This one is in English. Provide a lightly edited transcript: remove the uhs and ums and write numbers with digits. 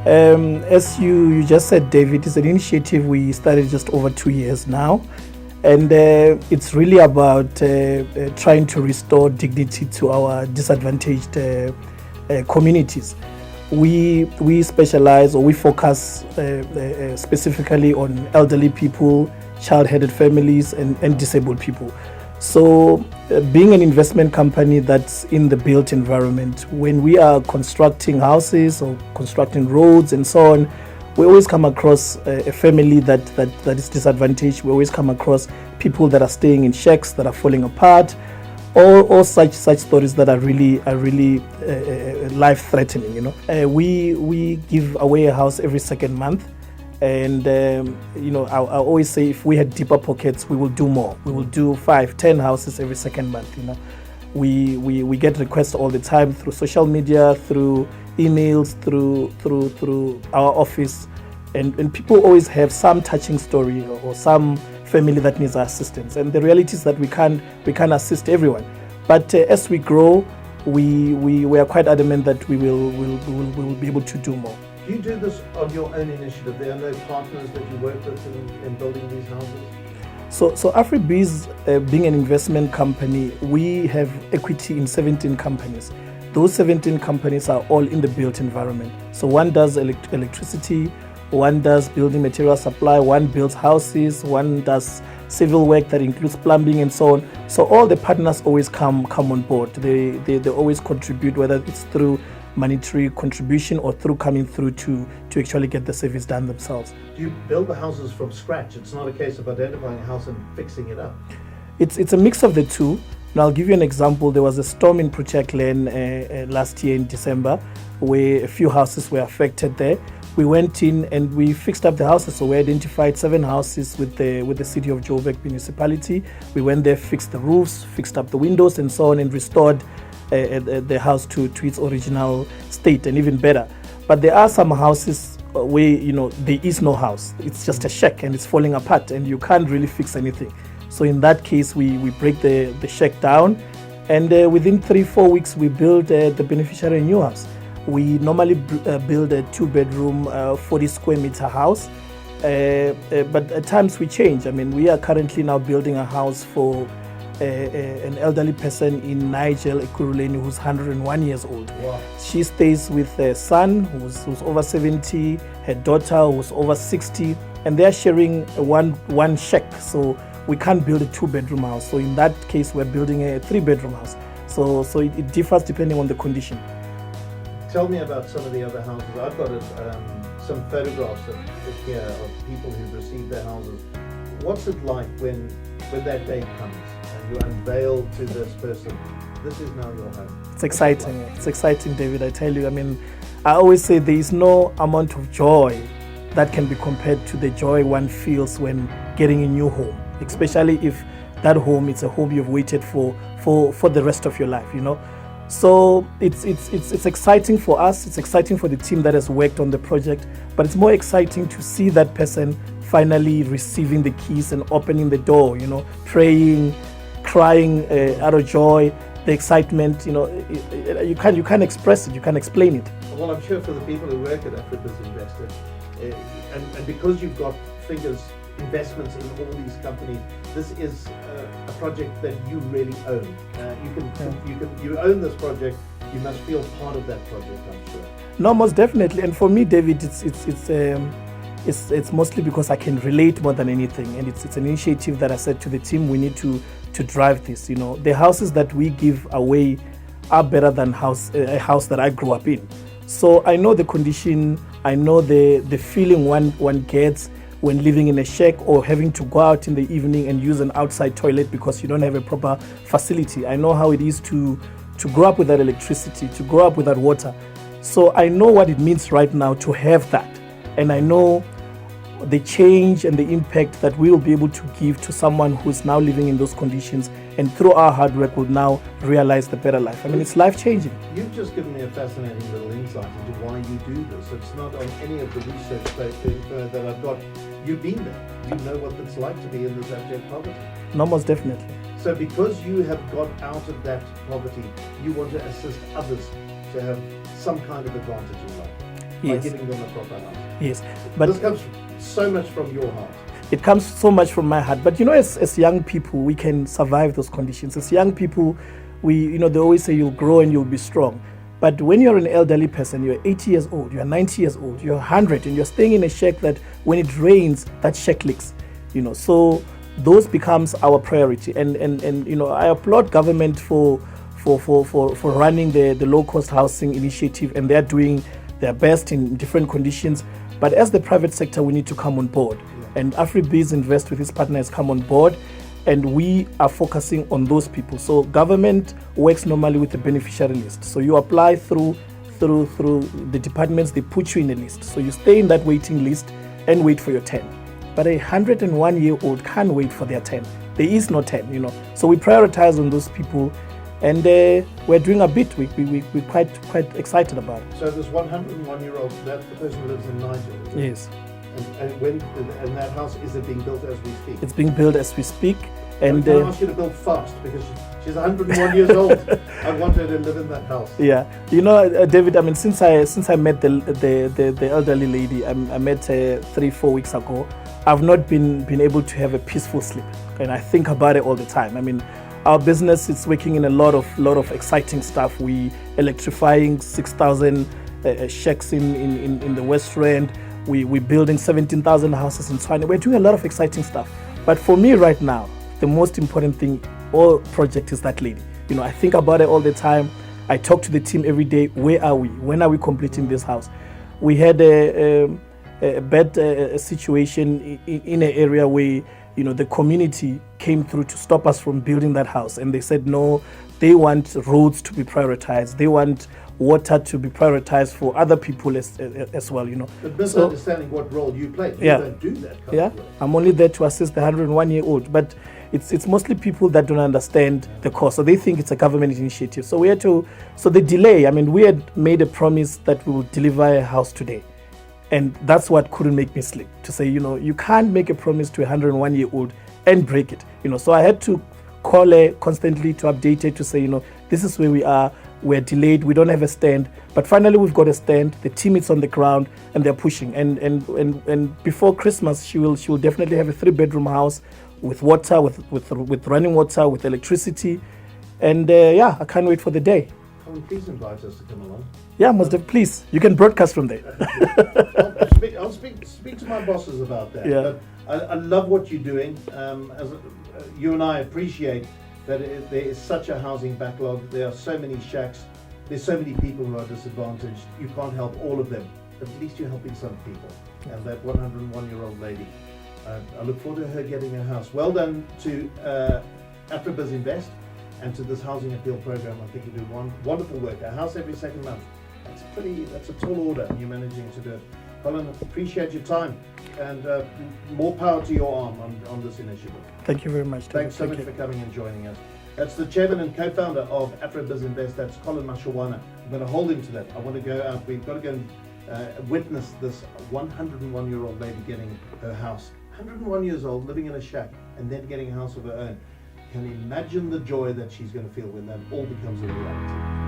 As you just said, David, it's an initiative we started just over 2 years now. And it's really about trying to restore dignity to our disadvantaged communities. We specialize, or we focus specifically on elderly people, child-headed families, and disabled people. So being an investment company that's in the built environment, when we are constructing houses or constructing roads and so on, we always come across a family that is disadvantaged. We always come across people that are staying in shacks that are falling apart, or such stories that are really life threatening. You know, we give away a house every second month, and I always say if we had deeper pockets, we will do more. We will do 5-10 houses every second month. You know, we get requests all the time through social media, through emails, through our office, and people always have some touching story or some family that needs our assistance. And the reality is that we can't assist everyone, but as we grow, we are quite adamant that we will be able to do more. Do you do this on your own initiative? There are no partners that you work with in building these houses? So Afribiz, being an investment company, we have equity in 17 companies. Those 17 companies are all in the built environment. So one does electricity, one does building material supply, one builds houses, one does civil work that includes plumbing and so on. So all the partners always come on board. They always contribute, whether it's through monetary contribution or through coming through to actually get the service done themselves. Do you build the houses from scratch? It's not a case of identifying a house and fixing it up. It's a mix of the two. Now, I'll give you an example. There was a storm in Prochaklen last year in December, where a few houses were affected there. We went in and we fixed up the houses. So we identified 7 houses with the city of Joburg municipality. We went there, fixed the roofs, fixed up the windows and so on, and restored the house to its original state and even better. But there are some houses where there is no house. It's just a shack and it's falling apart and you can't really fix anything. So in that case, we break the shack down, and within 3-4 weeks we build the beneficiary a new house. We normally build a 2-bedroom 40 square meter house, but at times we change. I mean, we are currently now building a house for an elderly person in Nigel, Ekurhuleni, who's 101 years old. Wow. She stays with a son who's over 70, her daughter who's over 60, and they're sharing one shack. So we can't build a 2-bedroom house. So in that case, we're building a 3-bedroom house. So it differs depending on the condition. Tell me about some of the other houses. I've got some photographs here of people who've received their houses. What's it like when that day comes and you unveil to this person, this is now your home? It's exciting. It's exciting, David. I tell you, I mean, I always say there is no amount of joy that can be compared to the joy one feels when getting a new home, especially if that home is a home you've waited for the rest of your life, So it's exciting for us. It's exciting for the team that has worked on the project, but it's more exciting to see that person finally receiving the keys and opening the door, praying, crying out of joy, the excitement. You can't express it. You can't explain it. Well, I'm sure for the people who work at Afribiz Investor, and because you've got investments in all these companies, this is a project that you really own. You own this project. You must feel part of that project, I'm sure. No, most definitely. And for me, David, it's mostly because I can relate more than anything, and it's an initiative that I said to the team, we need to drive this. The houses that we give away are better than a house that I grew up in. So I know the condition. I know the feeling one gets when living in a shack or having to go out in the evening and use an outside toilet because you don't have a proper facility. I know how it is to grow up without electricity, to grow up without water. So I know what it means right now to have that. And I know the change and the impact that we will be able to give to someone who's now living in those conditions, and through our hard work will now realize the better life. I mean, it's life-changing. You've just given me a fascinating little insight into why you do this. It's not on any of the research paper that I've got. You've been there. You know what it's like to be in this abject poverty. No, most definitely. So because you have got out of that poverty, you want to assist others to have some kind of advantage in life. by Yes. giving them a proper house. Yes, But but this comes so much from your heart. it comes so much from my heart. But as young people, we can survive those conditions. As young people, they always say you'll grow and you'll be strong. But when you're an elderly person, you're 80 years old, you're 90 years old, you're 100, and you're staying in a shack that when it rains, that shack leaks. So those becomes our priority. And I applaud government for running the low-cost housing initiative, and they're doing their best in different conditions. But as the private sector, we need to come on board. And Afribiz Invest with his partners come on board, and we are focusing on those people. So government works normally with a beneficiary list. So you apply through the departments, they put you in a list. So you stay in that waiting list and wait for your turn. But a 101-year-old can't wait for their turn. There is no turn, So we prioritize on those people, and we're doing a bit. We're quite excited about it. So this 101-year-old, that's the person who lives in Niger. Isn't it? Yes. And that house, is it being built as we speak? It's being built as we speak. And can I ask you to build fast, because she's 101 years old. I want her to live in that house. Yeah, David. I mean, since I met the elderly lady, I met her 3-4 weeks ago. I've not been able to have a peaceful sleep, and I think about it all the time. I mean, our business is working in a lot of exciting stuff. We electrifying 6,000 shacks in the West Rand. We're building 17,000 houses in Tshwane. We're doing a lot of exciting stuff. But for me right now, the most important thing, all project is that lady. I think about it all the time. I talk to the team every day. Where are we? When are we completing this house? We had a bad situation in an area where the community came through to stop us from building that house, and they said no, they want roads to be prioritized, they want water to be prioritized for other people as well. But misunderstanding what role you play. You don't do that kind of work. I'm only there to assist the 101-year-old, but it's mostly people that don't understand the cost, so they think it's a government initiative. So the delay. I mean, we had made a promise that we will deliver a house today. And that's what couldn't make me sleep, to say, you can't make a promise to a 101-year-old and break it. So I had to call her constantly to update her, to say, this is where we are. We're delayed. We don't have a stand. But finally, we've got a stand. The team is on the ground, and they're pushing. And before Christmas, she will definitely have a 3-bedroom house with water, with running water, with electricity. And I can't wait for the day. Please invite us to come along. Yeah, most have. Please, you can broadcast from there. I'll speak to my bosses about that. Yeah. But I love what you're doing. You and I appreciate that there is such a housing backlog. There are so many shacks. There's so many people who are disadvantaged. You can't help all of them, but at least you're helping some people. And that 101-year-old lady, I look forward to her getting a house. Well done to Afribiz Invest and to this housing appeal program. I think you do wonderful work. A house every second month. That's a tall order, and you're managing to do it. Collen, appreciate your time, and more power to your arm on this initiative. Thank you very much. Thanks so much for coming and joining us. That's the chairman and co-founder of Afribiz Invest. That's Collen Mashawana. I'm going to hold him to that. I want to go out. We've got to go and witness this 101-year-old lady getting her house. 101 years old, living in a shack, and then getting a house of her own. Can you imagine the joy that she's going to feel when that all becomes a reality?